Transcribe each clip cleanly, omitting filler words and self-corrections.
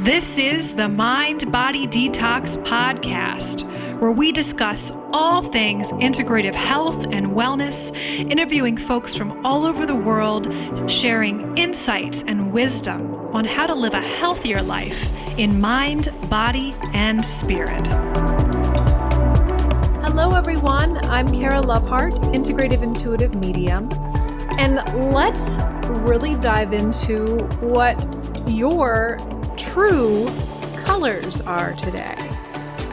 This is the Mind Body Detox Podcast, where we discuss all things integrative health and wellness, interviewing folks from all over the world, sharing insights and wisdom on how to live a healthier life in mind, body, and spirit. Hello, everyone. I'm Kara Lovehart, Integrative Intuitive Medium, and let's really dive into what your true colors are today.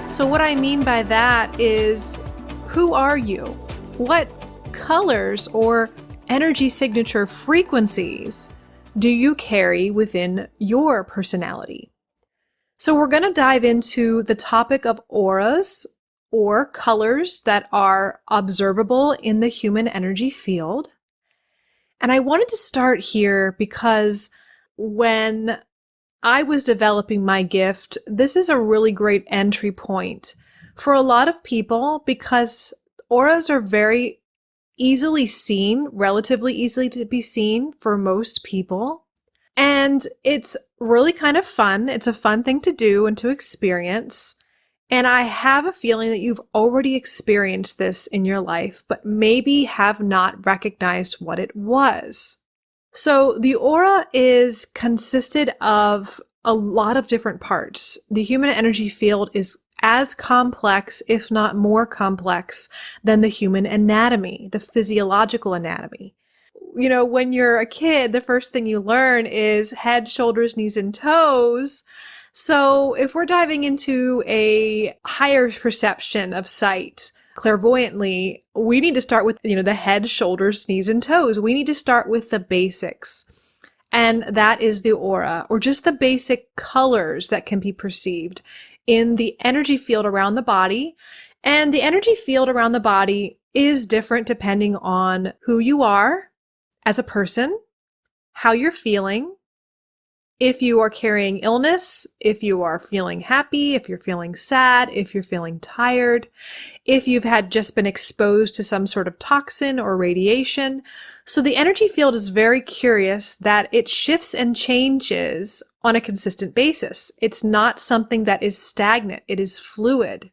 So what I mean by that is, who are you? What colors or energy signature frequencies do you carry within your personality? So we're going to dive into the topic of auras, or colors that are observable in the human energy field. And I wanted to start here because when I was developing my gift, this is a really great entry point for a lot of people because auras are very easily seen, relatively easily to be seen for most people. And it's really kind of fun. It's a fun thing to do and to experience. And I have a feeling that you've already experienced this in your life, but maybe have not recognized what it was. So the aura is consisted of a lot of different parts. The human energy field is as complex, if not more complex, than the human anatomy, the physiological anatomy. You know, when you're a kid, the first thing you learn is head, shoulders, knees, and toes. So if we're diving into a higher perception of sight, clairvoyantly, we need to start with, the head, shoulders, knees, and toes. We need to start with the basics. And that is the aura, or just the basic colors that can be perceived in the energy field around the body. And the energy field around the body is different depending on who you are as a person, how you're feeling, if you are carrying illness, if you are feeling happy, if you're feeling sad, if you're feeling tired, if you've just been exposed to some sort of toxin or radiation. So the energy field is very curious that it shifts and changes on a consistent basis. It's not something that is stagnant. It is fluid.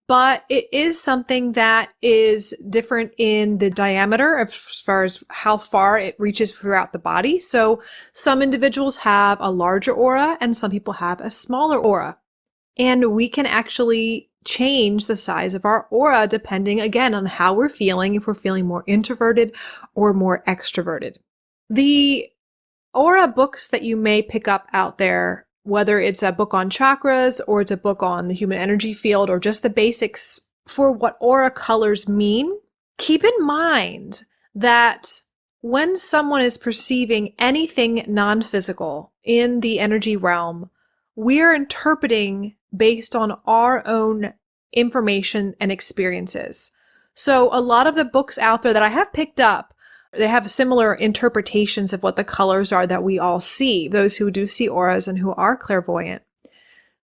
But it is something that is different in the diameter as far as how far it reaches throughout the body. So some individuals have a larger aura and some people have a smaller aura. And we can actually change the size of our aura depending, again, on how we're feeling, if we're feeling more introverted or more extroverted. The aura books that you may pick up out there, whether it's a book on chakras or it's a book on the human energy field or just the basics for what aura colors mean, keep in mind that when someone is perceiving anything non-physical in the energy realm, we are interpreting based on our own information and experiences. So a lot of the books out there that I have picked up, they have similar interpretations of what the colors are that we all see, those who do see auras and who are clairvoyant.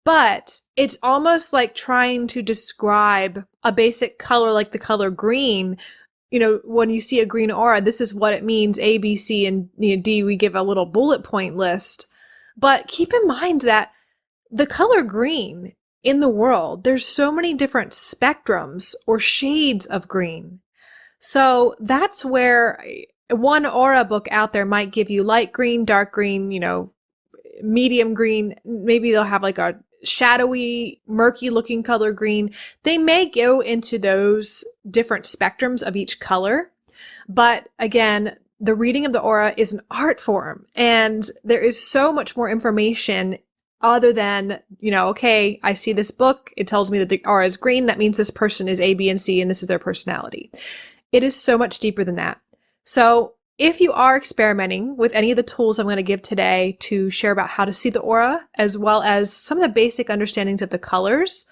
But it's almost like trying to describe a basic color like the color green. When you see a green aura, this is what it means, A, B, C, and D. We give a little bullet point list. But keep in mind that the color green in the world, there's so many different spectrums or shades of green. So that's where one aura book out there might give you light green, dark green, medium green. Maybe they'll have like a shadowy, murky looking color green. They may go into those different spectrums of each color. But again, the reading of the aura is an art form. And there is so much more information other than, okay, I see this book. It tells me that the aura is green. That means this person is A, B, and C, and this is their personality. It is so much deeper than that. So if you are experimenting with any of the tools I'm going to give today to share about how to see the aura, as well as some of the basic understandings of the colors,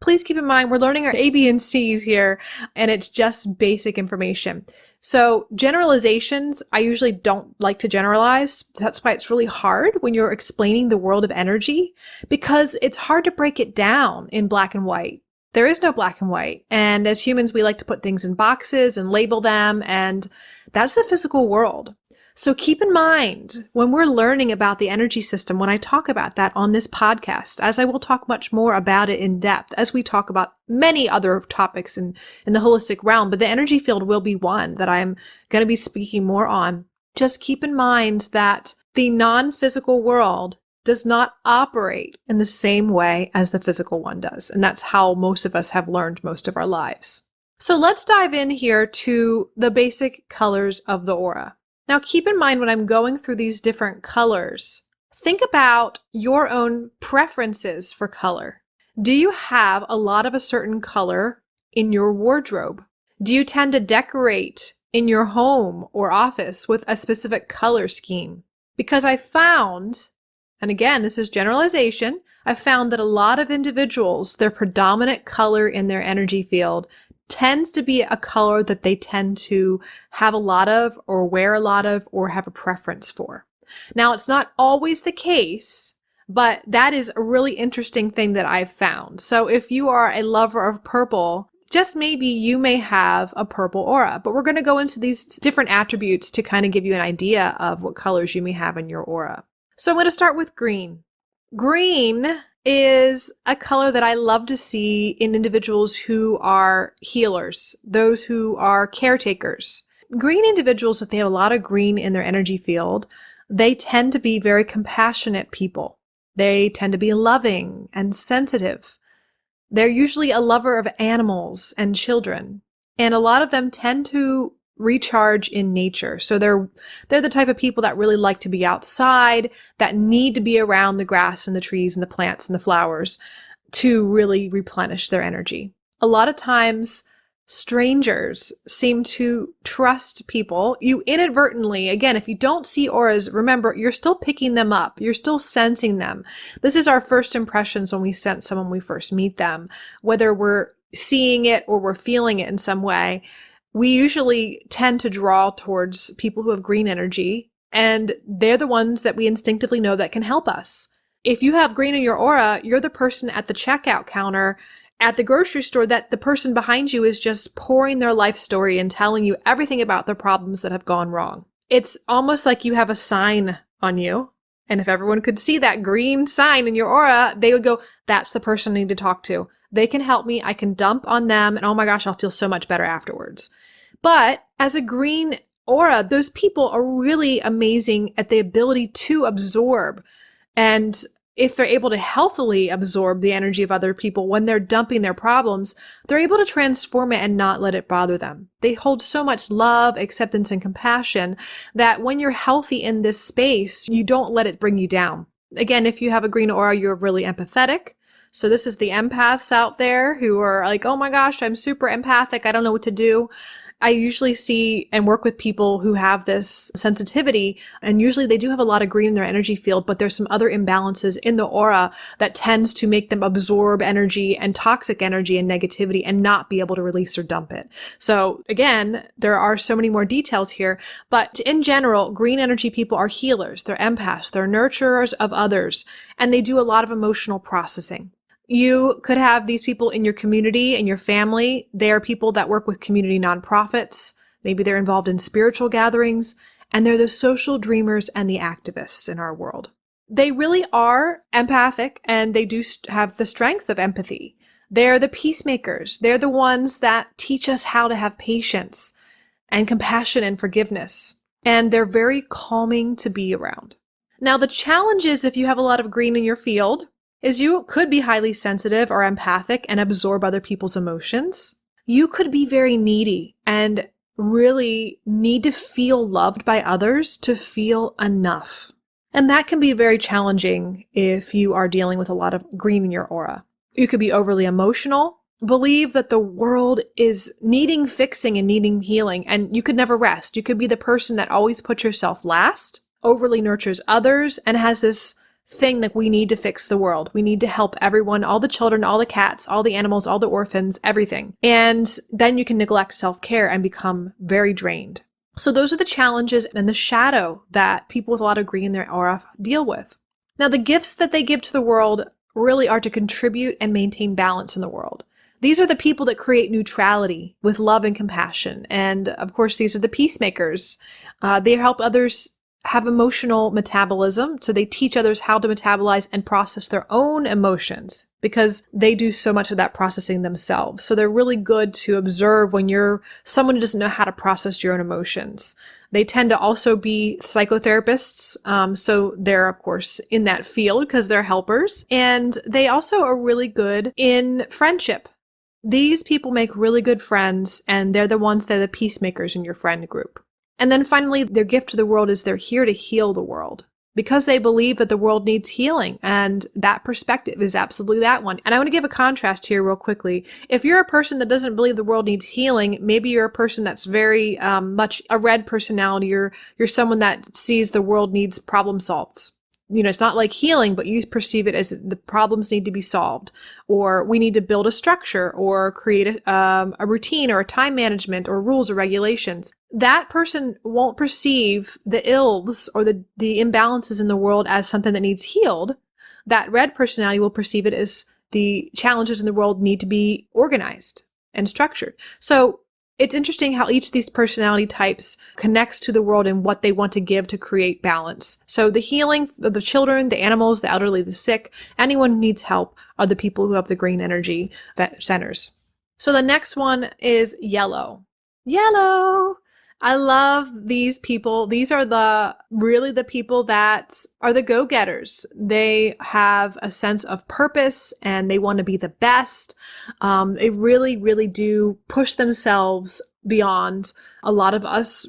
please keep in mind we're learning our A, B, and C's here, and it's just basic information. So generalizations, I usually don't like to generalize. That's why it's really hard when you're explaining the world of energy, because it's hard to break it down in black and white. There is no black and white. And as humans, we like to put things in boxes and label them. And that's the physical world. So keep in mind when we're learning about the energy system, when I talk about that on this podcast, as I will talk much more about it in depth, as we talk about many other topics in the holistic realm, but the energy field will be one that I'm going to be speaking more on. Just keep in mind that the non-physical world does not operate in the same way as the physical one does. And that's how most of us have learned most of our lives. So let's dive in here to the basic colors of the aura. Now, keep in mind when I'm going through these different colors, think about your own preferences for color. Do you have a lot of a certain color in your wardrobe? Do you tend to decorate in your home or office with a specific color scheme? Because I found, and again, this is generalization, I found that a lot of individuals, their predominant color in their energy field tends to be a color that they tend to have a lot of or wear a lot of or have a preference for. Now, it's not always the case, but that is a really interesting thing that I've found. So if you are a lover of purple, just maybe you may have a purple aura, but we're going to go into these different attributes to kind of give you an idea of what colors you may have in your aura. So I'm going to start with green. Green is a color that I love to see in individuals who are healers, those who are caretakers. Green individuals, if they have a lot of green in their energy field, they tend to be very compassionate people. They tend to be loving and sensitive. They're usually a lover of animals and children. And a lot of them tend to recharge in nature. So they're the type of people that really like to be outside, that need to be around the grass and the trees and the plants and the flowers to really replenish their energy. A lot of times, strangers seem to trust people. You inadvertently, again, if you don't see auras, remember, you're still picking them up. You're still sensing them. This is our first impressions when we sense someone, we first meet them. Whether we're seeing it or we're feeling it in some way, we usually tend to draw towards people who have green energy, and they're the ones that we instinctively know that can help us. If you have green in your aura, you're the person at the checkout counter at the grocery store that the person behind you is just pouring their life story and telling you everything about their problems that have gone wrong. It's almost like you have a sign on you. And if everyone could see that green sign in your aura, they would go, that's the person I need to talk to. They can help me. I can dump on them. And oh my gosh, I'll feel so much better afterwards. But as a green aura, those people are really amazing at the ability to absorb. And if they're able to healthily absorb the energy of other people when they're dumping their problems, they're able to transform it and not let it bother them. They hold so much love, acceptance, and compassion that when you're healthy in this space, you don't let it bring you down. Again, if you have a green aura, you're really empathetic. So this is the empaths out there who are like, oh my gosh, I'm super empathic. I don't know what to do. I usually see and work with people who have this sensitivity, and usually they do have a lot of green in their energy field, but there's some other imbalances in the aura that tends to make them absorb energy and toxic energy and negativity and not be able to release or dump it. So again, there are so many more details here, but in general, green energy people are healers. They're empaths. They're nurturers of others, and they do a lot of emotional processing. You could have these people in your community, in your family. They are people that work with community nonprofits. Maybe they're involved in spiritual gatherings, and they're the social dreamers and the activists in our world. They really are empathic, and they do have the strength of empathy. They're the peacemakers. They're the ones that teach us how to have patience and compassion and forgiveness. And they're very calming to be around. Now, the challenge is if you have a lot of green in your field, is you could be highly sensitive or empathic and absorb other people's emotions. You could be very needy and really need to feel loved by others to feel enough. And that can be very challenging if you are dealing with a lot of green in your aura. You could be overly emotional, believe that the world is needing fixing and needing healing, and you could never rest. You could be the person that always puts yourself last, overly nurtures others, and has this thing that we need to fix the world. We need to help everyone, all the children, all the cats, all the animals, all the orphans, everything. And then you can neglect self-care and become very drained. So those are the challenges and the shadow that people with a lot of green in their aura deal with. Now, the gifts that they give to the world really are to contribute and maintain balance in the world. These are the people that create neutrality with love and compassion. And of course, these are the peacemakers. They help others have emotional metabolism. So they teach others how to metabolize and process their own emotions because they do so much of that processing themselves. So they're really good to observe when you're someone who doesn't know how to process your own emotions. They tend to also be psychotherapists. So they're, of course, in that field because they're helpers. And they also are really good in friendship. These people make really good friends, and they're the peacemakers in your friend group. And then finally, their gift to the world is they're here to heal the world because they believe that the world needs healing. And that perspective is absolutely that one. And I want to give a contrast here real quickly. If you're a person that doesn't believe the world needs healing, maybe you're a person that's very much a red personality. You're someone that sees the world needs problem solved. It's not like healing, but you perceive it as the problems need to be solved, or we need to build a structure or create a routine or a time management or rules or regulations. That person won't perceive the ills or the imbalances in the world as something that needs healed. That red personality will perceive it as the challenges in the world need to be organized and structured. So it's interesting how each of these personality types connects to the world and what they want to give to create balance. So the healing of the children, the animals, the elderly, the sick, anyone who needs help are the people who have the green energy centers. So the next one is yellow. Yellow! I love these people. These are really the people that are the go-getters. They have a sense of purpose and they want to be the best. They really, really do push themselves beyond a lot of us,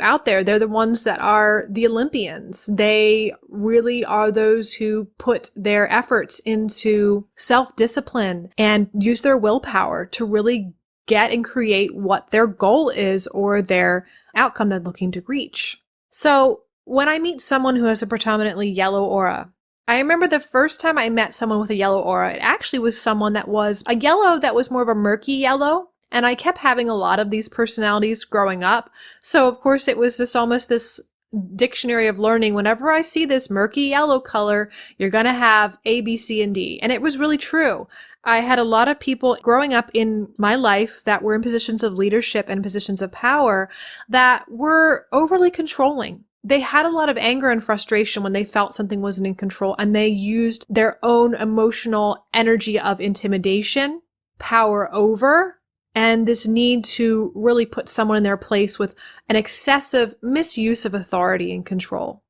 out there. They're the ones that are the Olympians. They really are those who put their efforts into self-discipline and use their willpower to really get and create what their goal is or their outcome they're looking to reach. So when I meet someone who has a predominantly yellow aura, I remember the first time I met someone with a yellow aura, it actually was someone that was a yellow that was more of a murky yellow. And I kept having a lot of these personalities growing up. So of course it was this dictionary of learning. Whenever I see this murky yellow color, you're going to have A, B, C, and D. And it was really true. I had a lot of people growing up in my life that were in positions of leadership and positions of power that were overly controlling. They had a lot of anger and frustration when they felt something wasn't in control, and they used their own emotional energy of intimidation, power over, and this need to really put someone in their place with an excessive misuse of authority and control.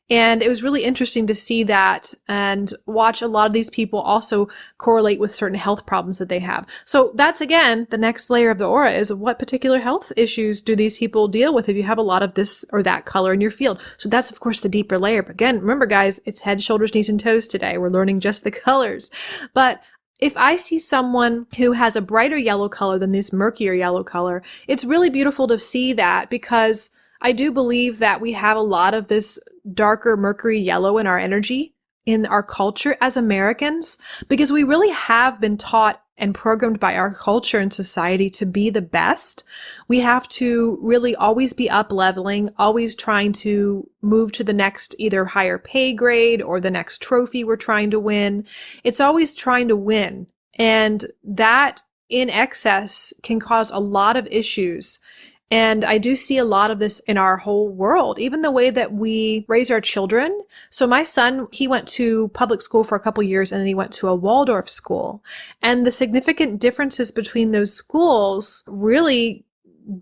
And it was really interesting to see that and watch a lot of these people also correlate with certain health problems that they have. So that's, again, the next layer of the aura is what particular health issues do these people deal with if you have a lot of this or that color in your field. So that's, of course, the deeper layer. But again, remember, guys, it's head, shoulders, knees, and toes today. We're learning just the colors. But if I see someone who has a brighter yellow color than this murkier yellow color, it's really beautiful to see that, because I do believe that we have a lot of this darker mercury yellow in our energy, in our culture as Americans, because we really have been taught and programmed by our culture and society to be the best. We have to really always be up leveling, always trying to move to the next either higher pay grade or the next trophy we're trying to win. It's always trying to win. And that in excess can cause a lot of issues. And I do see a lot of this in our whole world, even the way that we raise our children. So my son, he went to public school for a couple years and then he went to a Waldorf school. And the significant differences between those schools really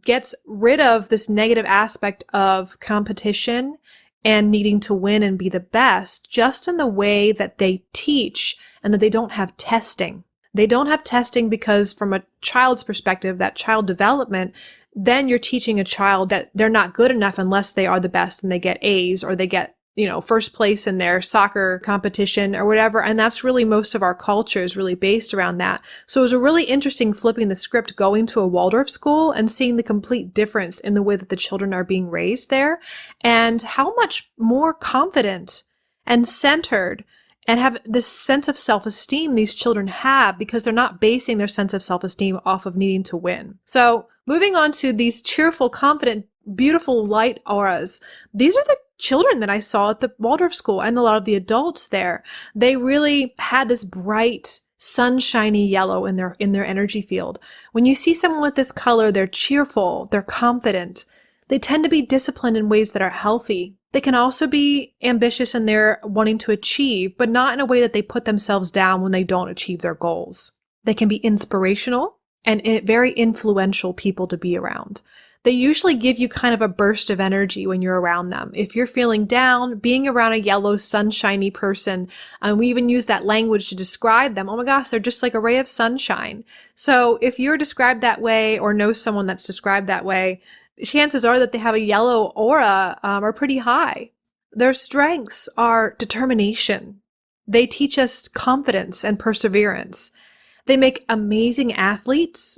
gets rid of this negative aspect of competition and needing to win and be the best, just in the way that they teach and that they don't have testing. They don't have testing because from a child's perspective, that child development, then you're teaching a child that they're not good enough unless they are the best and they get A's or they get, first place in their soccer competition or whatever. And that's really most of our culture is really based around that. So it was a really interesting flipping the script, going to a Waldorf school and seeing the complete difference in the way that the children are being raised there and how much more confident and centered and have this sense of self-esteem these children have, because they're not basing their sense of self-esteem off of needing to win. So moving on to these cheerful, confident, beautiful light auras. These are the children that I saw at the Waldorf school and a lot of the adults there. They really had this bright sunshiny yellow in their energy field. When you see someone with this color, they're cheerful, they're confident. They tend to be disciplined in ways that are healthy. They can also be ambitious in their wanting to achieve, but not in a way that they put themselves down when they don't achieve their goals. They can be inspirational and very influential people to be around. They usually give you kind of a burst of energy when you're around them. If you're feeling down, being around a yellow, sunshiny person, and we even use that language to describe them. Oh my gosh, they're just like a ray of sunshine. So if you're described that way or know someone that's described that way, chances are that they have a yellow aura are pretty high. Their strengths are determination. They teach us confidence and perseverance. They make amazing athletes,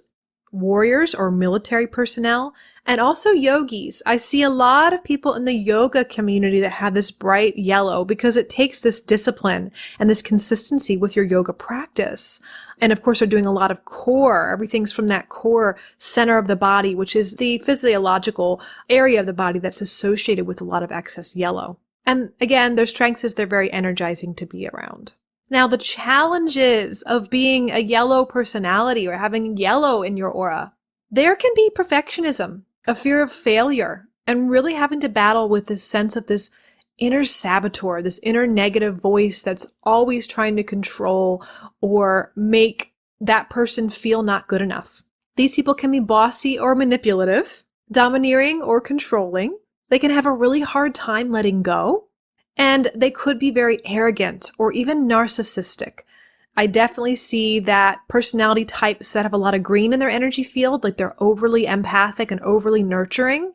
warriors or military personnel, and also yogis. I see a lot of people in the yoga community that have this bright yellow because it takes this discipline and this consistency with your yoga practice. And of course, they're doing a lot of core. Everything's from that core center of the body, which is the physiological area of the body that's associated with a lot of excess yellow. And again, their strengths is they're very energizing to be around. Now, the challenges of being a yellow personality or having yellow in your aura, there can be perfectionism, a fear of failure, and really having to battle with this sense of this inner saboteur, this inner negative voice that's always trying to control or make that person feel not good enough. These people can be bossy or manipulative, domineering or controlling. They can have a really hard time letting go. And they could be very arrogant or even narcissistic. I definitely see that personality types that have a lot of green in their energy field, like they're overly empathic and overly nurturing.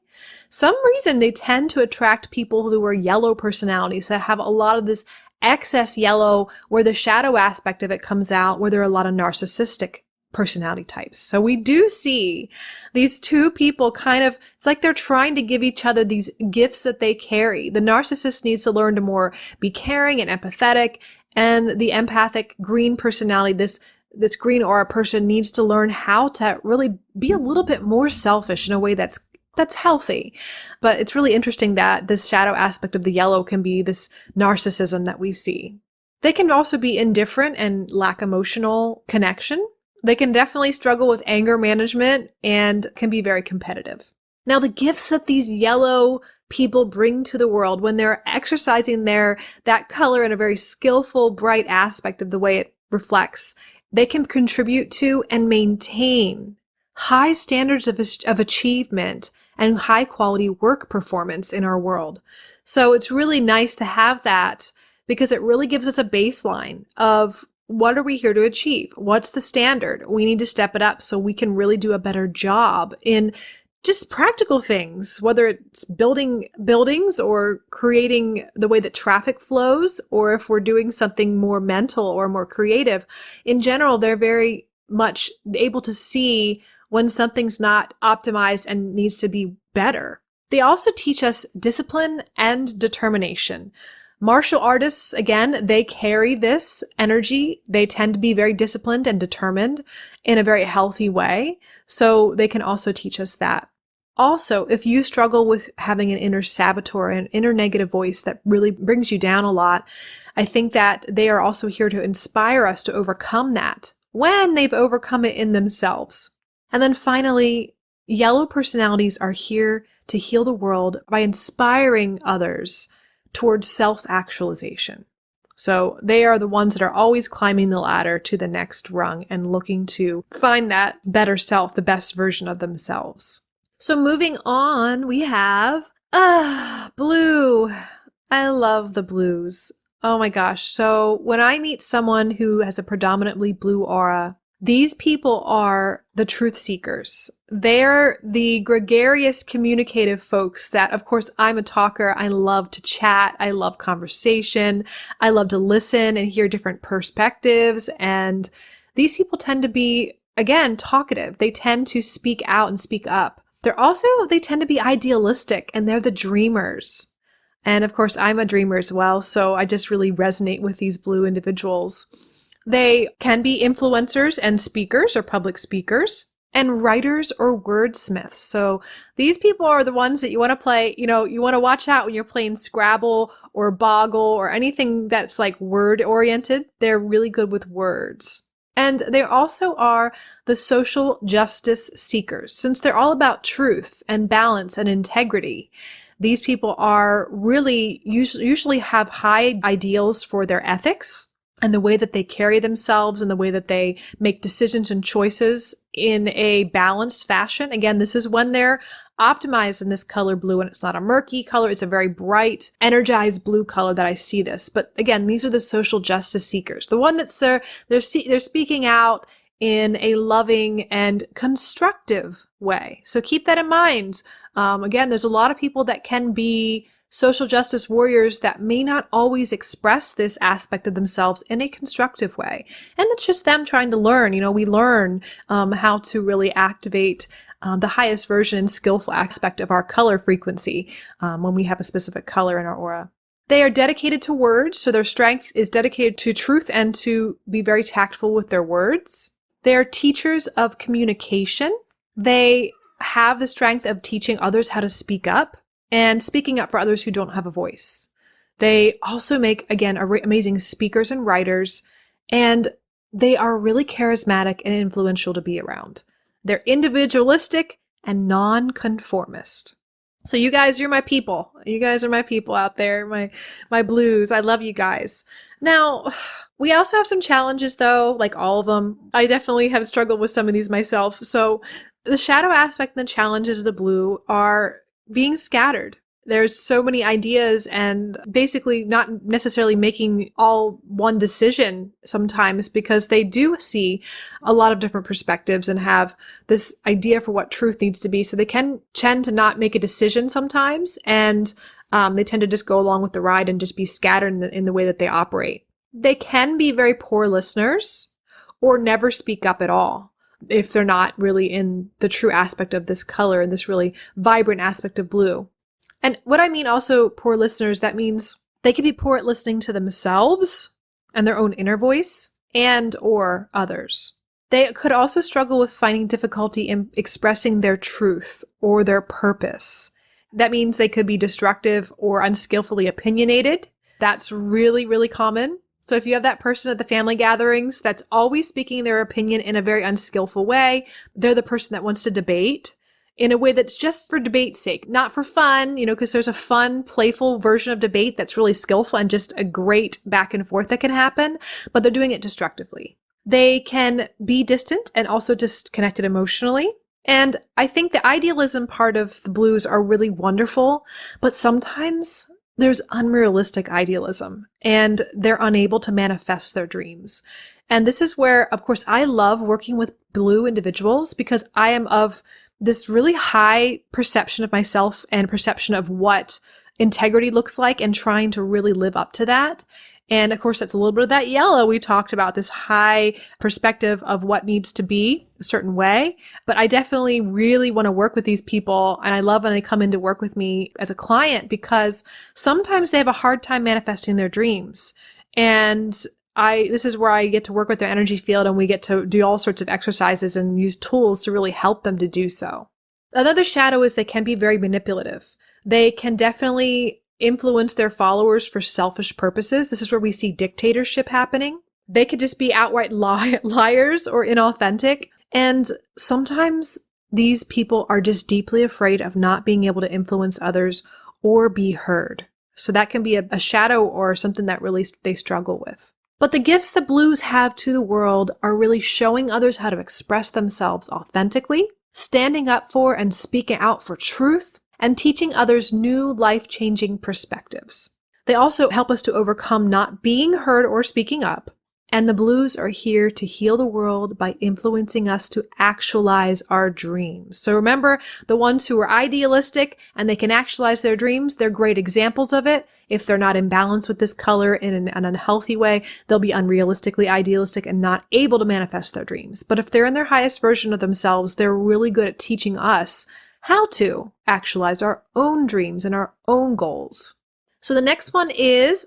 Some reason they tend to attract people who are yellow personalities that have a lot of this excess yellow where the shadow aspect of it comes out, where there are a lot of narcissistic personality types. So we do see these two people kind of, it's like they're trying to give each other these gifts that they carry. The narcissist needs to learn to more be caring and empathetic, and the empathic green personality, this green aura person needs to learn how to really be a little bit more selfish in a way that's healthy. But it's really interesting that this shadow aspect of the yellow can be this narcissism that we see. They can also be indifferent and lack emotional connection. They can definitely struggle with anger management and can be very competitive. Now, the gifts that these yellow people bring to the world when they're exercising that color in a very skillful, bright aspect of the way it reflects, they can contribute to and maintain high standards of achievement and high quality work performance in our world. So it's really nice to have that because it really gives us a baseline of what are we here to achieve? What's the standard? We need to step it up so we can really do a better job in just practical things, whether it's building buildings or creating the way that traffic flows, or if we're doing something more mental or more creative. In general, they're very much able to see when something's not optimized and needs to be better. They also teach us discipline and determination. Martial artists, again, they carry this energy. They tend to be very disciplined and determined in a very healthy way. So they can also teach us that. Also, if you struggle with having an inner saboteur, an inner negative voice that really brings you down a lot, I think that they are also here to inspire us to overcome that when they've overcome it in themselves. And then finally, yellow personalities are here to heal the world by inspiring others towards self-actualization. So they are the ones that are always climbing the ladder to the next rung and looking to find that better self, the best version of themselves. So moving on, we have blue. I love the blues. Oh my gosh. So when I meet someone who has a predominantly blue aura, these people are the truth seekers. They're the gregarious, communicative folks that, of course, I'm a talker. I love to chat. I love conversation. I love to listen and hear different perspectives. And these people tend to be, again, talkative. They tend to speak out and speak up. They tend to be idealistic, and they're the dreamers. And of course, I'm a dreamer as well. So I just really resonate with these blue individuals. They can be influencers and speakers or public speakers and writers or wordsmiths. So these people are the ones that you want to play, you want to watch out when you're playing Scrabble or Boggle or anything that's like word oriented. They're really good with words. And they also are the social justice seekers. Since they're all about truth and balance and integrity, these people are really usually have high ideals for their ethics and the way that they carry themselves and the way that they make decisions and choices in a balanced fashion. Again, this is when they're optimized in this color blue, and it's not a murky color. It's a very bright, energized blue color that I see this. But again, these are the social justice seekers. The one that's they're speaking out in a loving and constructive way. So keep that in mind. Again, there's a lot of people that can be social justice warriors that may not always express this aspect of themselves in a constructive way. And it's just them trying to learn. We learn how to really activate the highest version and skillful aspect of our color frequency when we have a specific color in our aura. They are dedicated to words, so their strength is dedicated to truth and to be very tactful with their words. They are teachers of communication. They have the strength of teaching others how to speak up and speaking up for others who don't have a voice. They also make, again, amazing speakers and writers, and they are really charismatic and influential to be around. They're individualistic and non-conformist. So you guys, you're my people. You guys are my people out there, my blues. I love you guys. Now, we also have some challenges though, like all of them. I definitely have struggled with some of these myself. So the shadow aspect and the challenges of the blue are being scattered. There's so many ideas and basically not necessarily making all one decision sometimes, because they do see a lot of different perspectives and have this idea for what truth needs to be. So they can tend to not make a decision sometimes, and they tend to just go along with the ride and just be scattered in the way that they operate. They can be very poor listeners or never speak up at all if they're not really in the true aspect of this color and this really vibrant aspect of blue. And what I mean also poor listeners, that means they can be poor at listening to themselves and their own inner voice and or others. They could also struggle with finding difficulty in expressing their truth or their purpose. That means they could be destructive or unskillfully opinionated. That's really, really common. So if you have that person at the family gatherings that's always speaking their opinion in a very unskillful way, they're the person that wants to debate in a way that's just for debate's sake, not for fun, because there's a fun, playful version of debate that's really skillful and just a great back and forth that can happen, but they're doing it destructively. They can be distant and also disconnected emotionally. And I think the idealism part of the blues are really wonderful, but sometimes there's unrealistic idealism and they're unable to manifest their dreams. And this is where, of course, I love working with blue individuals because I am of this really high perception of myself and perception of what integrity looks like and trying to really live up to that. And of course, that's a little bit of that yellow we talked about, this high perspective of what needs to be a certain way. But I definitely really want to work with these people. And I love when they come in to work with me as a client because sometimes they have a hard time manifesting their dreams. And this is where I get to work with their energy field, and we get to do all sorts of exercises and use tools to really help them to do so. Another shadow is they can be very manipulative. They can definitely influence their followers for selfish purposes. This is where we see dictatorship happening. They could just be outright liars or inauthentic. And sometimes these people are just deeply afraid of not being able to influence others or be heard. So that can be a shadow or something that really they struggle with. But the gifts the blues have to the world are really showing others how to express themselves authentically, standing up for and speaking out for truth, and teaching others new life-changing perspectives. They also help us to overcome not being heard or speaking up. And the blues are here to heal the world by influencing us to actualize our dreams. So remember, the ones who are idealistic and they can actualize their dreams, they're great examples of it. If they're not in balance with this color in an unhealthy way, they'll be unrealistically idealistic and not able to manifest their dreams. But if they're in their highest version of themselves, they're really good at teaching us how to actualize our own dreams and our own goals. So the next one is,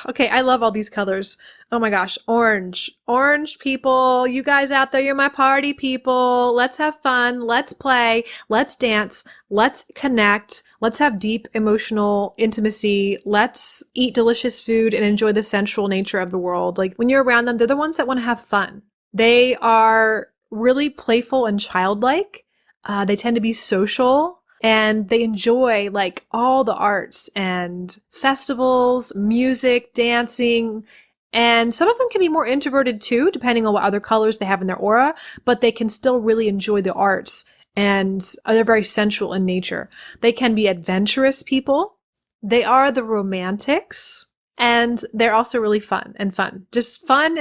okay, I love all these colors. Oh my gosh, orange. Orange people, you guys out there, you're my party people. Let's have fun. Let's play. Let's dance. Let's connect. Let's have deep emotional intimacy. Let's eat delicious food and enjoy the sensual nature of the world. Like when you're around them, they're the ones that want to have fun. They are really playful and childlike. They tend to be social, and they enjoy like all the arts and festivals, music, dancing. And some of them can be more introverted too, depending on what other colors they have in their aura, but they can still really enjoy the arts, and they're very sensual in nature. They can be adventurous people. They are the romantics, and they're also really fun. Just fun.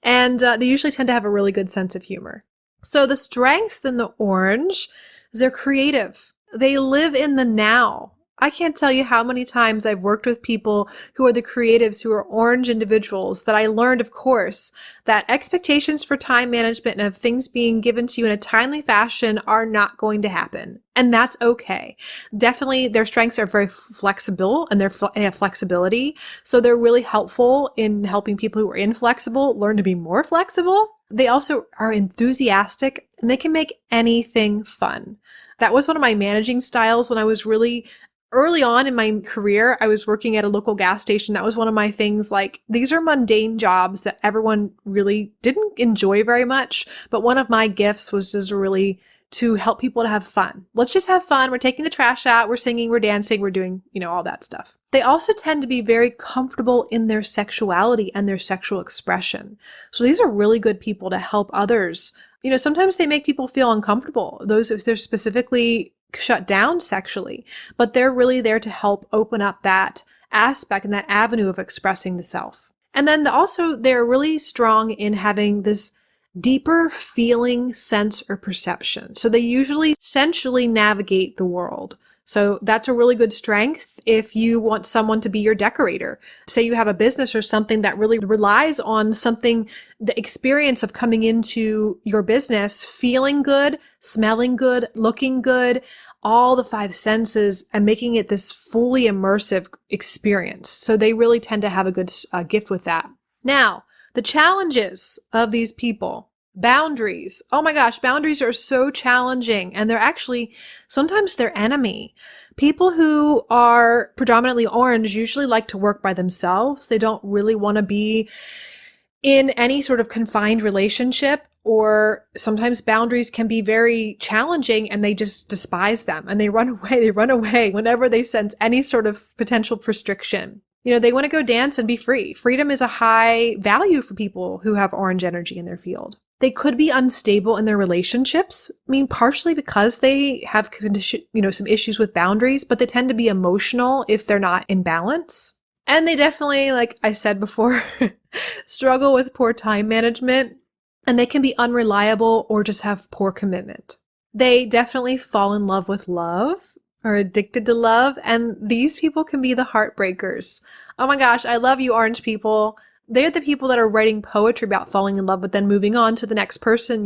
And they usually tend to have a really good sense of humor. So the strengths in the orange is they're creative. They live in the now. I can't tell you how many times I've worked with people who are the creatives, who are orange individuals, that I learned, of course, that expectations for time management and of things being given to you in a timely fashion are not going to happen. And that's okay. Definitely their strengths are very flexible, and they have flexibility. So they're really helpful in helping people who are inflexible learn to be more flexible. They also are enthusiastic, and they can make anything fun. That was one of my managing styles when I was really early on in my career. I was working at a local gas station. That was one of my things. Like, these are mundane jobs that everyone really didn't enjoy very much. But one of my gifts was just really to help people to have fun. Let's just have fun. We're taking the trash out. We're singing, we're dancing, we're doing, all that stuff. They also tend to be very comfortable in their sexuality and their sexual expression. So these are really good people to help others. Sometimes they make people feel uncomfortable. Those, if they're specifically shut down sexually, but they're really there to help open up that aspect and that avenue of expressing the self. And then also they're really strong in having this deeper feeling, sense, or perception. So they usually sensually navigate the world. So that's a really good strength if you want someone to be your decorator. Say you have a business or something that really relies on something, the experience of coming into your business, feeling good, smelling good, looking good, all the five senses, and making it this fully immersive experience. So they really tend to have a good gift with that. Now, the challenges of these people. Boundaries. Oh my gosh, boundaries are so challenging, and they're actually sometimes their enemy. People who are predominantly orange usually like to work by themselves. They don't really want to be in any sort of confined relationship, or sometimes boundaries can be very challenging and they just despise them and they run away. They run away whenever they sense any sort of potential restriction. They want to go dance and be free. Freedom is a high value for people who have orange energy in their field. They could be unstable in their relationships. Partially because they have, some issues with boundaries, but they tend to be emotional if they're not in balance. And they definitely, like I said before, struggle with poor time management, and they can be unreliable or just have poor commitment. They definitely fall in love with love, are addicted to love, and these people can be the heartbreakers. Oh my gosh, I love you, orange people. They're the people that are writing poetry about falling in love, but then moving on to the next person,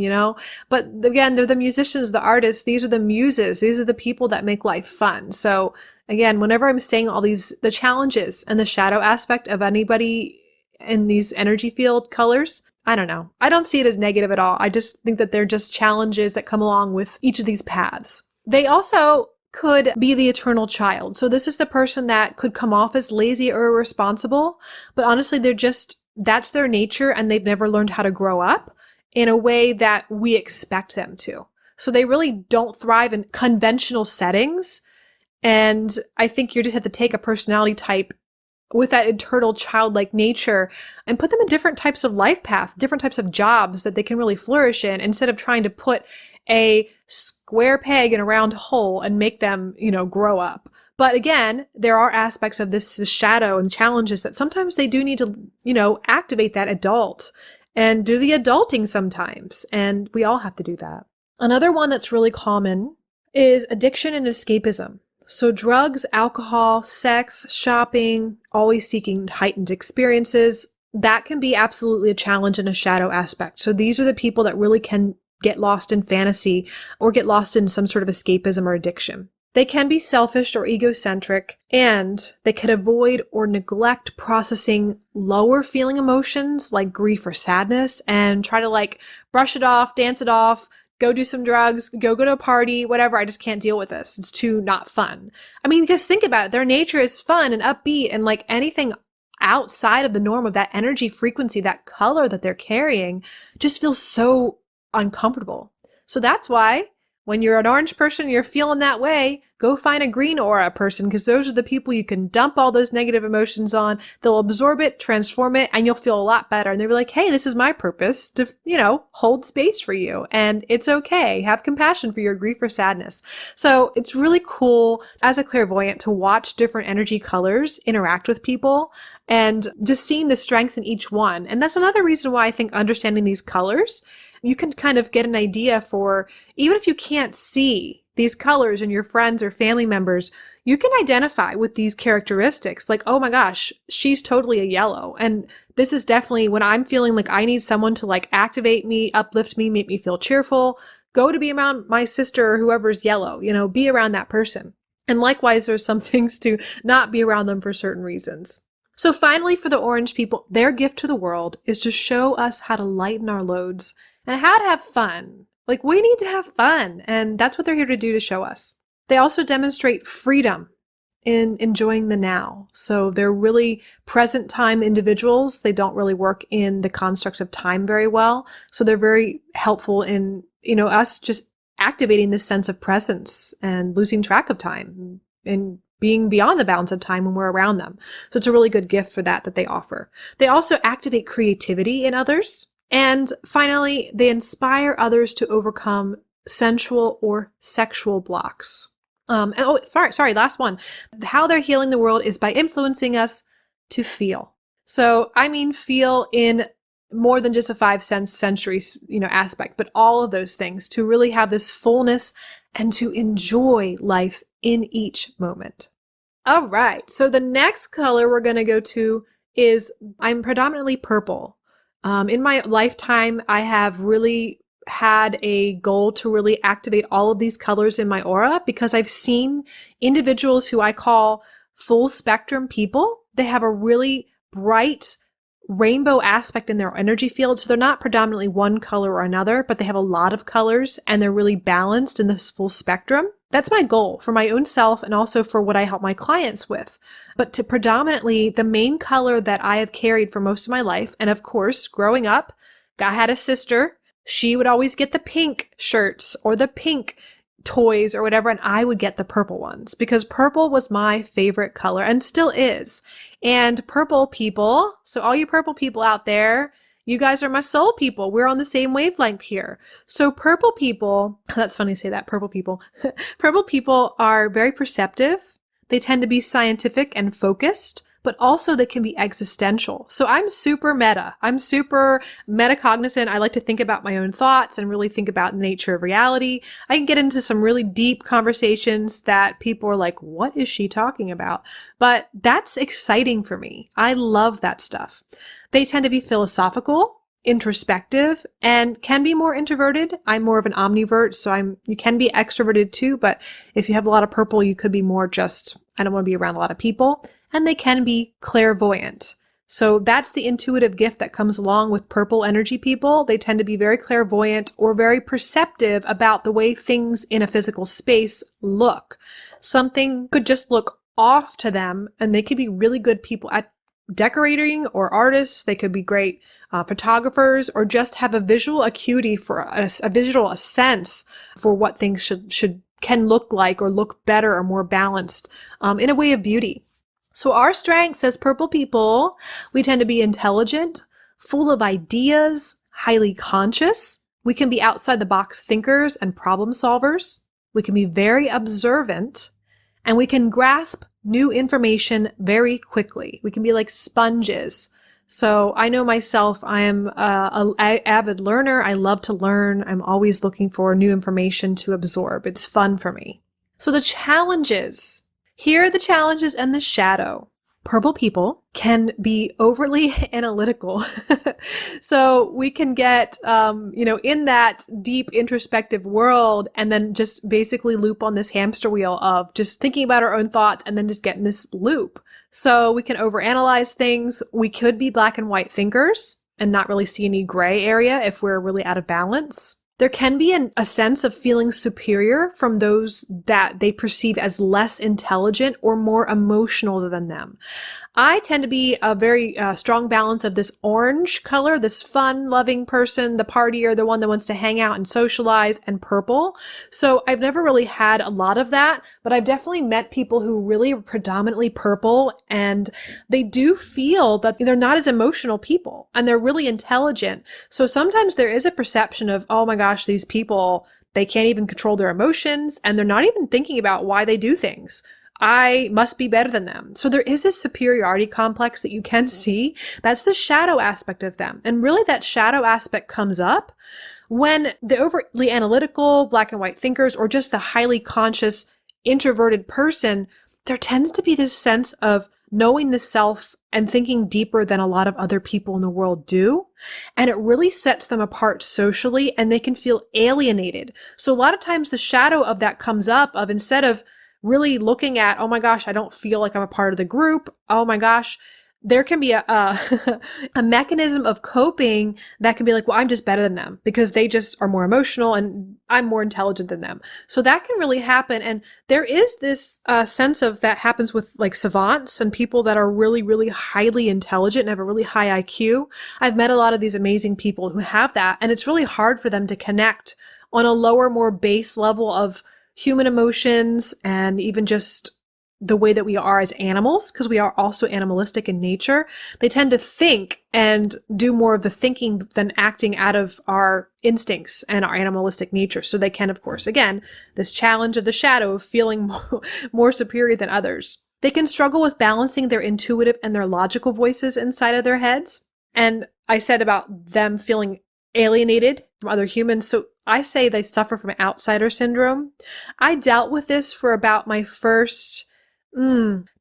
But again, they're the musicians, the artists. These are the muses. These are the people that make life fun. So again, whenever I'm saying all these, the challenges and the shadow aspect of anybody in these energy field colors, I don't know. I don't see it as negative at all. I just think that they're just challenges that come along with each of these paths. They also could be the eternal child. So this is the person that could come off as lazy or irresponsible, but honestly, that's their nature, and they've never learned how to grow up in a way that we expect them to. So they really don't thrive in conventional settings. And I think you just have to take a personality type with that eternal childlike nature and put them in different types of life path, different types of jobs that they can really flourish in, instead of trying to put a square peg in a round hole and make them, grow up. But again, there are aspects of this shadow and challenges that sometimes they do need to, activate that adult and do the adulting sometimes. And we all have to do that. Another one that's really common is addiction and escapism. So drugs, alcohol, sex, shopping, always seeking heightened experiences, that can be absolutely a challenge and a shadow aspect. So these are the people that really can get lost in fantasy or get lost in some sort of escapism or addiction. They can be selfish or egocentric, and they can avoid or neglect processing lower feeling emotions like grief or sadness and try to brush it off, dance it off, go do some drugs, go to a party, whatever. I just can't deal with this. It's too not fun. Because think about it. Their nature is fun and upbeat and anything outside of the norm of that energy frequency, that color that they're carrying just feels so uncomfortable. So that's why when you're an orange person, you're feeling that way, go find a green aura person, because those are the people you can dump all those negative emotions on. They'll absorb it, transform it, and you'll feel a lot better. And they'll be like, hey, this is my purpose to, hold space for you. And it's okay. Have compassion for your grief or sadness. So it's really cool as a clairvoyant to watch different energy colors interact with people and just seeing the strengths in each one. And that's another reason why I think understanding these colors, you can kind of get an idea for, even if you can't see these colors in your friends or family members, you can identify with these characteristics. Like, oh my gosh, she's totally a yellow. And this is definitely when I'm feeling like I need someone to like activate me, uplift me, make me feel cheerful, go to be around my sister or whoever's yellow, be around that person. And likewise, there's some things to not be around them for certain reasons. So finally, for the orange people, their gift to the world is to show us how to lighten our loads and how to have fun. Like, we need to have fun, and that's what they're here to do, to show us. They also demonstrate freedom in enjoying the now. So they're really present time individuals. They don't really work in the construct of time very well. So they're very helpful in, us just activating this sense of presence and losing track of time and being beyond the bounds of time when we're around them. So it's a really good gift for that they offer. They also activate creativity in others. And finally, they inspire others to overcome sensual or sexual blocks. Last one. How they're healing the world is by influencing us to feel. So, I mean, feel in more than just a 5 sensory, aspect, but all of those things, to really have this fullness and to enjoy life in each moment. All right. So the next color we're going to go to is, I'm predominantly purple. In my lifetime, I have really had a goal to really activate all of these colors in my aura, because I've seen individuals who I call full spectrum people. They have a really bright rainbow aspect in their energy field. So they're not predominantly one color or another, but they have a lot of colors and they're really balanced in this full spectrum. That's my goal for my own self and also for what I help my clients with. But to predominantly, the main color that I have carried for most of my life, and of course, growing up, I had a sister. She would always get the pink shirts or the pink toys or whatever, and I would get the purple ones because purple was my favorite color and still is. And purple people, so all you purple people out there, you guys are my soul people. We're on the same wavelength here. So purple people, that's funny to say that, purple people. Purple people are very perceptive. They tend to be scientific and focused, but also they can be existential. So I'm super meta. I'm super metacognizant. I like to think about my own thoughts and really think about the nature of reality. I can get into some really deep conversations that people are like, what is she talking about? But that's exciting for me. I love that stuff. They tend to be philosophical, introspective, and can be more introverted. I'm more of an omnivert, so you can be extroverted too, but if you have a lot of purple, you could be more just, I don't want to be around a lot of people. And they can be clairvoyant. So that's the intuitive gift that comes along with purple energy people. They tend to be very clairvoyant or very perceptive about the way things in a physical space look. Something could just look off to them, and they could be really good people at decorating or artists. They could be great photographers, or just have a visual acuity for a visual sense for what things can look like or look better or more balanced in a way of beauty. So our strengths as purple people, we tend to be intelligent, full of ideas, highly conscious. We can be outside the box thinkers and problem solvers. We can be very observant, and we can grasp new information very quickly. We can be like sponges. So I know myself, I am an avid learner. I love to learn. I'm always looking for new information to absorb. It's fun for me. So the challenges. Here are the challenges and the shadow. Purple people can be overly analytical. So we can get, in that deep introspective world and then just basically loop on this hamster wheel of just thinking about our own thoughts and then just get in this loop. So we can overanalyze things. We could be black and white thinkers and not really see any gray area if we're really out of balance. There can be a sense of feeling superior from those that they perceive as less intelligent or more emotional than them. I tend to be a very strong balance of this orange color, this fun, loving person, the partier, the one that wants to hang out and socialize, and purple. So I've never really had a lot of that, but I've definitely met people who really are predominantly purple, and they do feel that they're not as emotional people and they're really intelligent. So sometimes there is a perception of, oh my gosh, these people, they can't even control their emotions and they're not even thinking about why they do things. I must be better than them. So there is this superiority complex that you can see. That's the shadow aspect of them. And really that shadow aspect comes up when the overtly analytical black and white thinkers, or just the highly conscious introverted person, there tends to be this sense of knowing the self and thinking deeper than a lot of other people in the world do. And it really sets them apart socially, and they can feel alienated. So a lot of times the shadow of that comes up of, instead of really looking at, oh my gosh, I don't feel like I'm a part of the group. Oh my gosh, there can be a a mechanism of coping that can be like, well, I'm just better than them because they just are more emotional and I'm more intelligent than them. So that can really happen. And there is this sense of that happens with like savants and people that are really, really highly intelligent and have a really high IQ. I've met a lot of these amazing people who have that, and it's really hard for them to connect on a lower, more base level of human emotions and even just the way that we are as animals, because we are also animalistic in nature. They tend to think and do more of the thinking than acting out of our instincts and our animalistic nature. So they can, of course, again, this challenge of the shadow of feeling more superior than others. They can struggle with balancing their intuitive and their logical voices inside of their heads. And I said about them feeling alienated from other humans. So I say they suffer from outsider syndrome. I dealt with this for about my first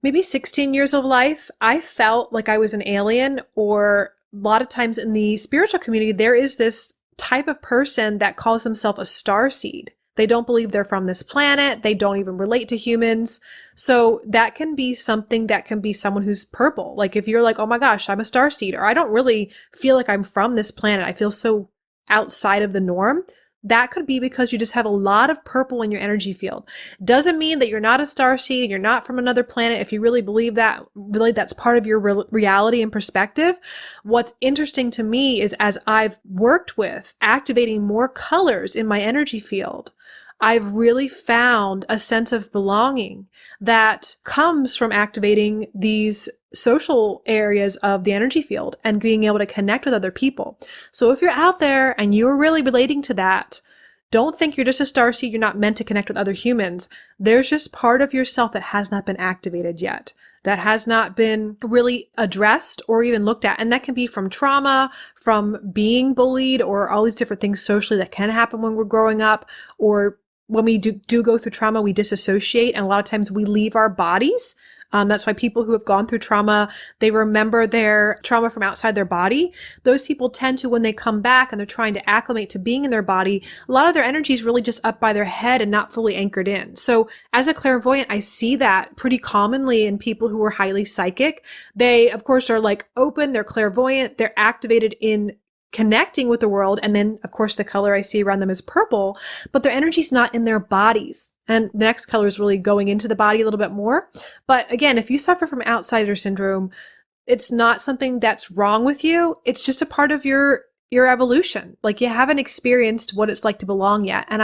maybe 16 years of life. I felt like I was an alien, or a lot of times in the spiritual community, there is this type of person that calls themselves a starseed. They don't believe they're from this planet. They don't even relate to humans. So that can be something that can be someone who's purple. Like if you're like, oh my gosh, I'm a starseed, or I don't really feel like I'm from this planet. I feel so outside of the norm. That could be because you just have a lot of purple in your energy field. Doesn't mean that you're not a starseed and you're not from another planet. If you really believe that, really that's part of your reality and perspective. What's interesting to me is, as I've worked with activating more colors in my energy field, I've really found a sense of belonging that comes from activating these social areas of the energy field and being able to connect with other people. So if you're out there and you're really relating to that, don't think you're just a starseed, you're not meant to connect with other humans. There's just part of yourself that has not been activated yet, that has not been really addressed or even looked at. And that can be from trauma, from being bullied, or all these different things socially that can happen when we're growing up, or when we do go through trauma, we disassociate, and a lot of times we leave our bodies. That's why people who have gone through trauma, they remember their trauma from outside their body. Those people tend to, when they come back and they're trying to acclimate to being in their body, a lot of their energy is really just up by their head and not fully anchored in. So as a clairvoyant, I see that pretty commonly in people who are highly psychic. They, of course, are like open, they're clairvoyant, they're activated in connecting with the world. And then, of course, the color I see around them is purple, but their energy's not in their bodies. And the next color is really going into the body a little bit more. But again, if you suffer from outsider syndrome, it's not something that's wrong with you. It's just a part of your evolution. Like, you haven't experienced what it's like to belong yet. And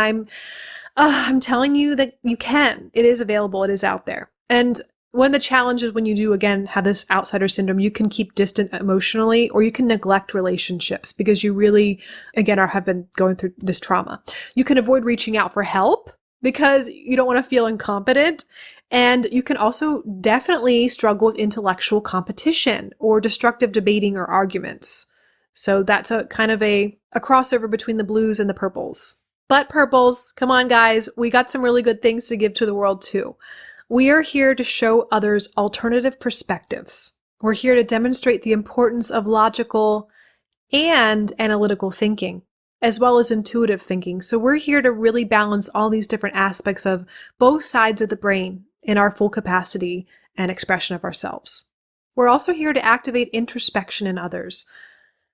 I'm telling you that you can. It is available. It is out there. And one of the challenges when you do, again, have this outsider syndrome, you can keep distant emotionally, or you can neglect relationships because you really, again, have been going through this trauma. You can avoid reaching out for help because you don't want to feel incompetent. And you can also definitely struggle with intellectual competition or destructive debating or arguments. So that's a kind of a crossover between the blues and the purples. But purples, come on guys, we got some really good things to give to the world too. We are here to show others alternative perspectives. We're here to demonstrate the importance of logical and analytical thinking, as well as intuitive thinking. So we're here to really balance all these different aspects of both sides of the brain in our full capacity and expression of ourselves. We're also here to activate introspection in others.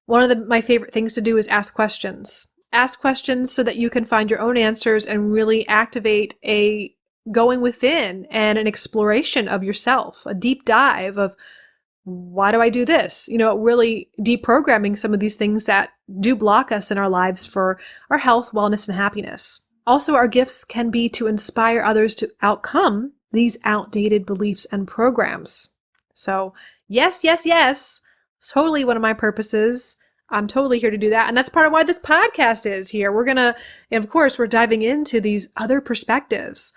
One of my favorite things to do is ask questions. ask questions so that you can find your own answers and really activate a going within and an exploration of yourself, a deep dive of why do I do this? Really deprogramming some of these things that do block us in our lives for our health, wellness, and happiness. Also, our gifts can be to inspire others to outcome these outdated beliefs and programs. So yes, totally one of my purposes. I'm totally here to do that. And that's part of why this podcast is here. We're diving into these other perspectives.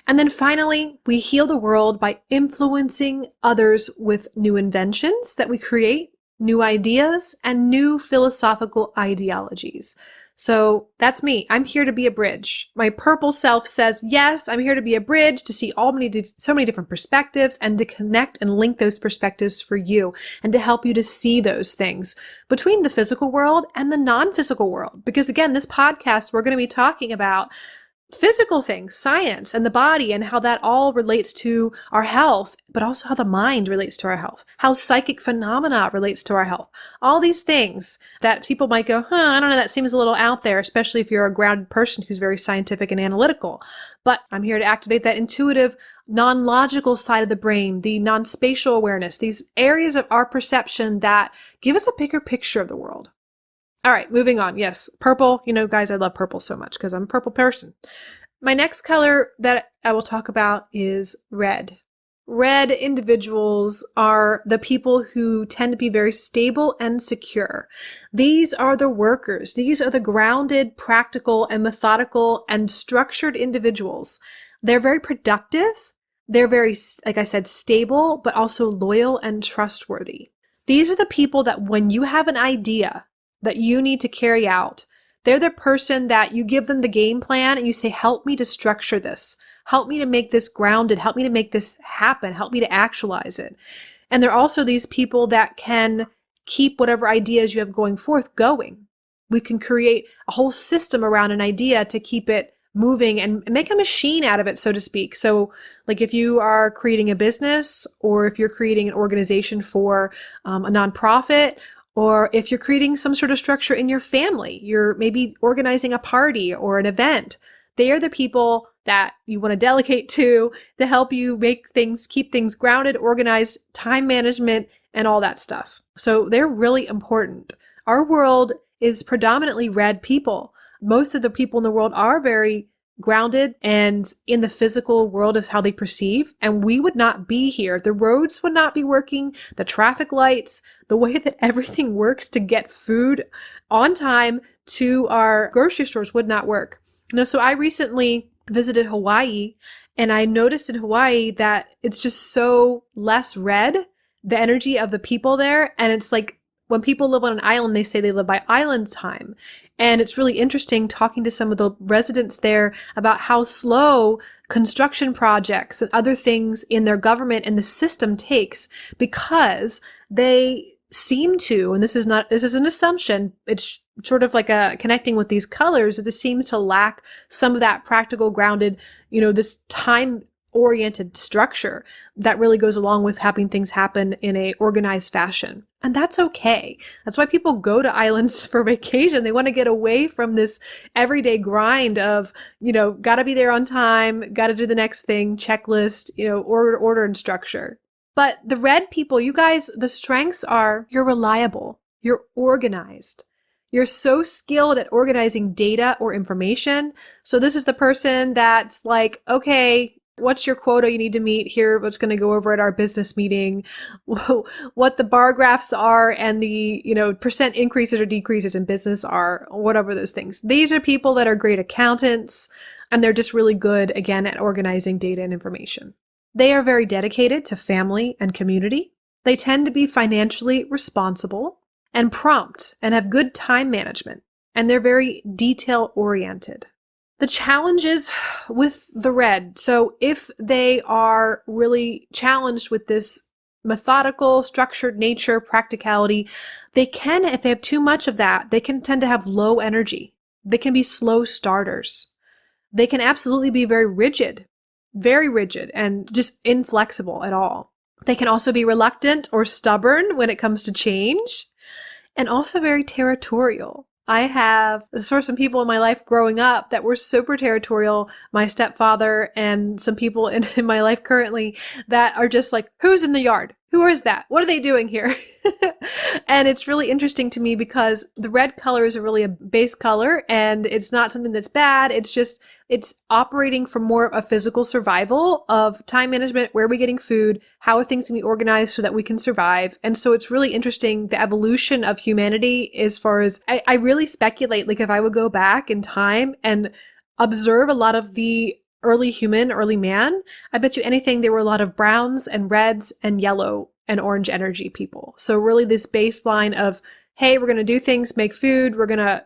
And then finally, we heal the world by influencing others with new inventions that we create, new ideas, and new philosophical ideologies. So that's me. I'm here to be a bridge. My purple self says, yes, I'm here to be a bridge, to see so many different perspectives and to connect and link those perspectives for you and to help you to see those things between the physical world and the non-physical world. Because again, this podcast, we're going to be talking about physical things, science and the body and how that all relates to our health, but also how the mind relates to our health, how psychic phenomena relates to our health. All these things that people might go, I don't know, that seems a little out there, especially if you're a grounded person who's very scientific and analytical. But I'm here to activate that intuitive, non-logical side of the brain, the non-spatial awareness, these areas of our perception that give us a bigger picture of the world. All right, moving on. Yes, purple. Guys, I love purple so much because I'm a purple person. My next color that I will talk about is red. Red individuals are the people who tend to be very stable and secure. These are the workers. These are the grounded, practical, and methodical and structured individuals. They're very productive. They're very, like I said, stable, but also loyal and trustworthy. These are the people that when you have an idea that you need to carry out, they're the person that you give them the game plan and you say, help me to structure this. Help me to make this grounded. Help me to make this happen. Help me to actualize it. And they're also these people that can keep whatever ideas you have going forth going. We can create a whole system around an idea to keep it moving and make a machine out of it, so to speak. So like if you are creating a business or if you're creating an organization for a nonprofit, or if you're creating some sort of structure in your family, you're maybe organizing a party or an event, they are the people that you want to delegate to help you keep things grounded, organized, time management, and all that stuff. So they're really important. Our world is predominantly red people. Most of the people in the world are very grounded and in the physical world is how they perceive. And we would not be here. The roads would not be working, the traffic lights, the way that everything works to get food on time to our grocery stores would not work. So I recently visited Hawaii and I noticed in Hawaii that it's just so less red, the energy of the people there. And it's like when people live on an island, they say they live by island time. And it's really interesting talking to some of the residents there about how slow construction projects and other things in their government and the system takes because they seem to, and this is an assumption, it's sort of like connecting with these colors, this seems to lack some of that practical grounded, this time oriented structure that really goes along with having things happen in a organized fashion. And that's okay. That's why people go to islands for vacation. They want to get away from this everyday grind of, got to be there on time, got to do the next thing, checklist, order and structure. But the red people, you guys, the strengths are you're reliable, you're organized. You're so skilled at organizing data or information. So this is the person that's like, okay, what's your quota you need to meet here? What's going to go over at our business meeting? What the bar graphs are and the, percent increases or decreases in business are, whatever those things. These are people that are great accountants and they're just really good, again, at organizing data and information. They are very dedicated to family and community. They tend to be financially responsible and prompt and have good time management. And they're very detail oriented. The challenges with the red. So if they are really challenged with this methodical, structured nature, practicality, if they have too much of that, they can tend to have low energy. They can be slow starters. They can absolutely be very rigid and just inflexible at all. They can also be reluctant or stubborn when it comes to change and also very territorial. There were some people in my life growing up that were super territorial. My stepfather and some people in my life currently that are just like, who's in the yard? Who is that? What are they doing here? And it's really interesting to me because the red color is really a base color and it's not something that's bad. It's operating from more of a physical survival of time management. Where are we getting food? How are things going to be organized so that we can survive? And so it's really interesting, the evolution of humanity as far as I really speculate, like if I would go back in time and observe a lot of the early human, early man, I bet you anything there were a lot of browns and reds and yellow and orange energy people. So really this baseline of, hey, we're going to do things, make food. We're going to,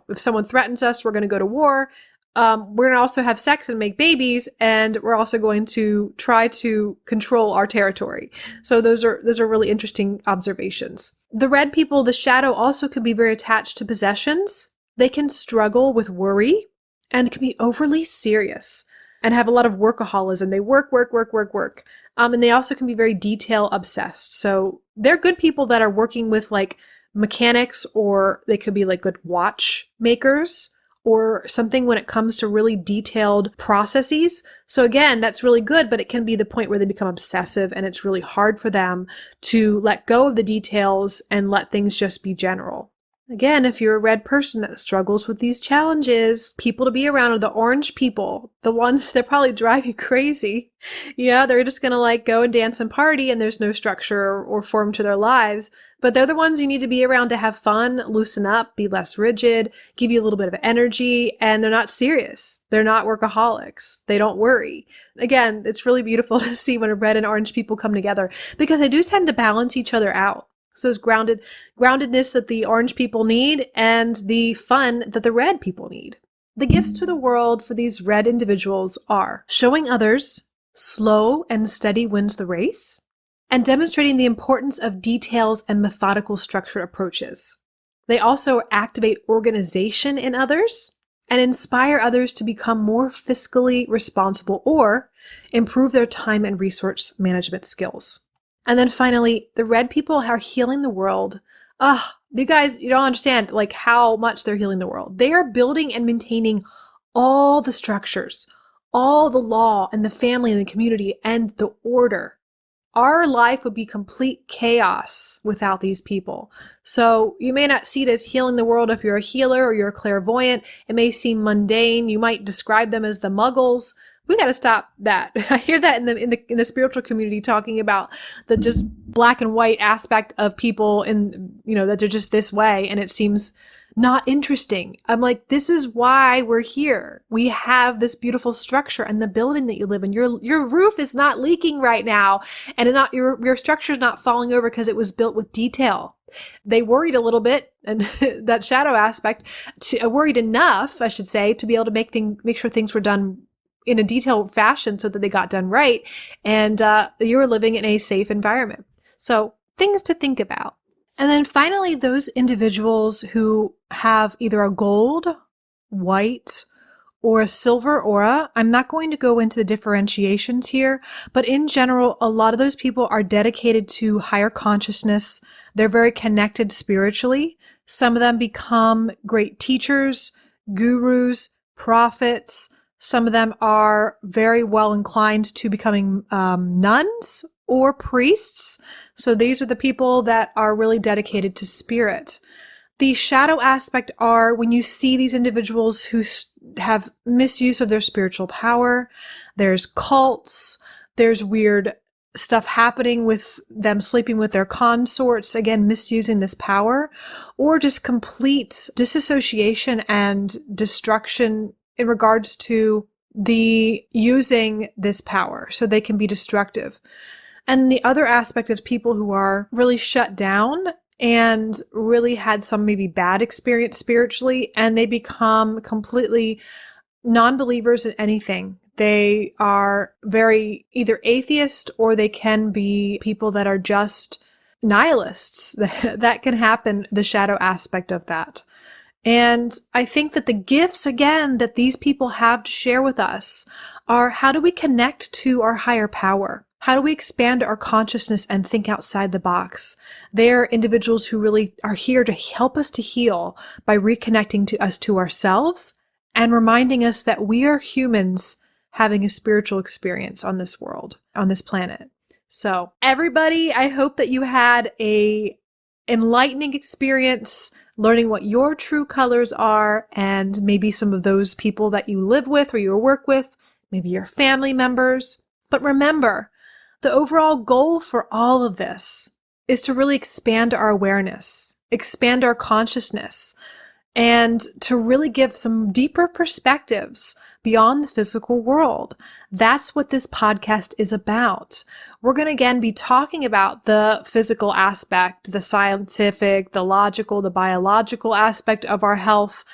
if someone threatens us, we're going to go to war. We're going to also have sex and make babies. And we're also going to try to control our territory. So those are really interesting observations. The red people, the shadow also can be very attached to possessions. They can struggle with worry and can be overly serious and have a lot of workaholism. They work. And they also can be very detail obsessed. So they're good people that are working with like mechanics, or they could be like good watch makers or something when it comes to really detailed processes. So again, that's really good, but it can be the point where they become obsessive and it's really hard for them to let go of the details and let things just be general. Again, if you're a red person that struggles with these challenges, people to be around are the orange people, the ones that probably drive you crazy. Yeah, they're just going to like go and dance and party and there's no structure or form to their lives. But they're the ones you need to be around to have fun, loosen up, be less rigid, give you a little bit of energy, and they're not serious. They're not workaholics. They don't worry. Again, it's really beautiful to see when red and orange people come together because they do tend to balance each other out. So it's groundedness that the orange people need and the fun that the red people need. The gifts to the world for these red individuals are showing others slow and steady wins the race, and demonstrating the importance of details and methodical structured approaches. They also activate organization in others and inspire others to become more fiscally responsible or improve their time and resource management skills. And then finally, the red people are healing the world. You guys, you don't understand like how much they're healing the world. They are building and maintaining all the structures, all the law and the family and the community and the order. Our life would be complete chaos without these people. So you may not see it as healing the world if you're a healer or you're a clairvoyant. It may seem mundane. You might describe them as the muggles. We got to stop that. I hear that in the spiritual community talking about the just black and white aspect of people that they're just this way. And it seems not interesting. I'm like, this is why we're here. We have this beautiful structure and the building that you live in. Your roof is not leaking right now. And your structure is not falling over because it was built with detail. They worried a little bit, and that shadow aspect, worried enough, I should say, to be able to make sure things were done in a detailed fashion so that they got done right. And you were living in a safe environment. So things to think about. And then finally, those individuals who have either a gold, white, or a silver aura. I'm not going to go into the differentiations here, but in general, a lot of those people are dedicated to higher consciousness. They're very connected spiritually. Some of them become great teachers, gurus, prophets. Some of them are very well inclined to becoming nuns or priests. So these are the people that are really dedicated to spirit. The shadow aspect are when you see these individuals who have misuse of their spiritual power. There's cults. There's weird stuff happening with them sleeping with their consorts, again, misusing this power, or just complete disassociation and destruction in regards to the using this power so they can be destructive. And the other aspect is people who are really shut down and really had some maybe bad experience spiritually, and they become completely non-believers in anything. They are very either atheist or they can be people that are just nihilists. That can happen, the shadow aspect of that. And I think that the gifts, again, that these people have to share with us are how do we connect to our higher power? How do we expand our consciousness and think outside the box? They are individuals who really are here to help us to heal by reconnecting to ourselves and reminding us that we are humans having a spiritual experience on this world, on this planet. So everybody, I hope that you had a enlightening experience learning what your true colors are, and maybe some of those people that you live with or you work with, maybe your family members. But remember, the overall goal for all of this is to really expand our awareness, expand our consciousness, and to really give some deeper perspectives beyond the physical world. That's what this podcast is about. We're going to again be talking about the physical aspect, the scientific, the logical, the biological aspect of our health,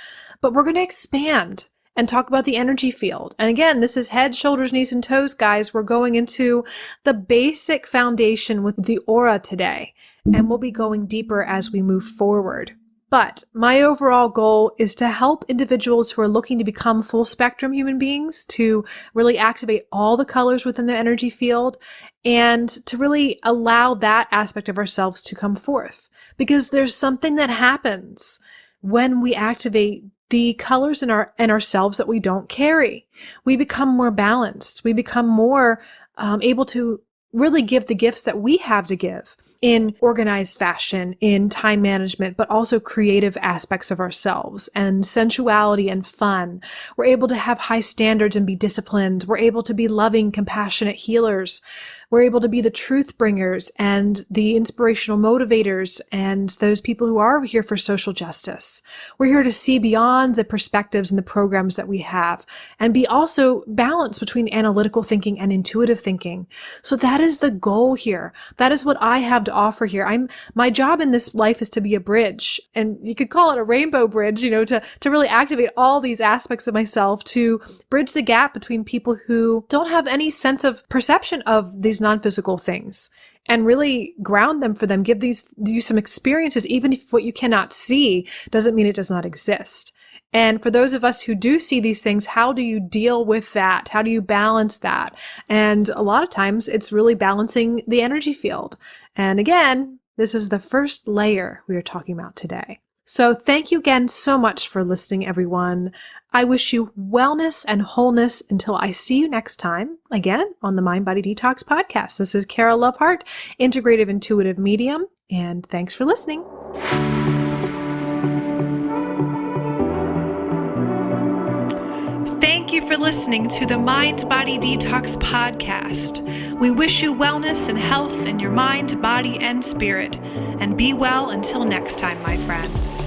but we're going to expand and talk about the energy field. And again, this is head, shoulders, knees, and toes, guys. We're going into the basic foundation with the aura today, and we'll be going deeper as we move forward. But my overall goal is to help individuals who are looking to become full spectrum human beings to really activate all the colors within the energy field and to really allow that aspect of ourselves to come forth. Because there's something that happens when we activate the colors in ourselves that we don't carry. We become more balanced. We become more able to really give the gifts that we have to give in organized fashion, in time management, but also creative aspects of ourselves and sensuality and fun. We're able to have high standards and be disciplined. We're able to be loving, compassionate healers. We're able to be the truth bringers and the inspirational motivators and those people who are here for social justice. We're here to see beyond the perspectives and the programs that we have and be also balanced between analytical thinking and intuitive thinking. So that is the goal here. That is what I have to offer here. My job in this life is to be a bridge, and you could call it a rainbow bridge, to really activate all these aspects of myself to bridge the gap between people who don't have any sense of perception of these non-physical things and really ground them for them, give you some experiences, even if what you cannot see doesn't mean it does not exist. And for those of us who do see these things, how do you deal with that? How do you balance that? And a lot of times it's really balancing the energy field. And again, this is the first layer we are talking about today. So thank you again so much for listening, everyone. I wish you wellness and wholeness until I see you next time, again, on the Mind Body Detox Podcast. This is Kara Lovehart, Integrative Intuitive Medium, and thanks for listening. Thank you for listening to the Mind Body Detox Podcast. We wish you wellness and health in your mind, body, and spirit. And be well until next time, my friends.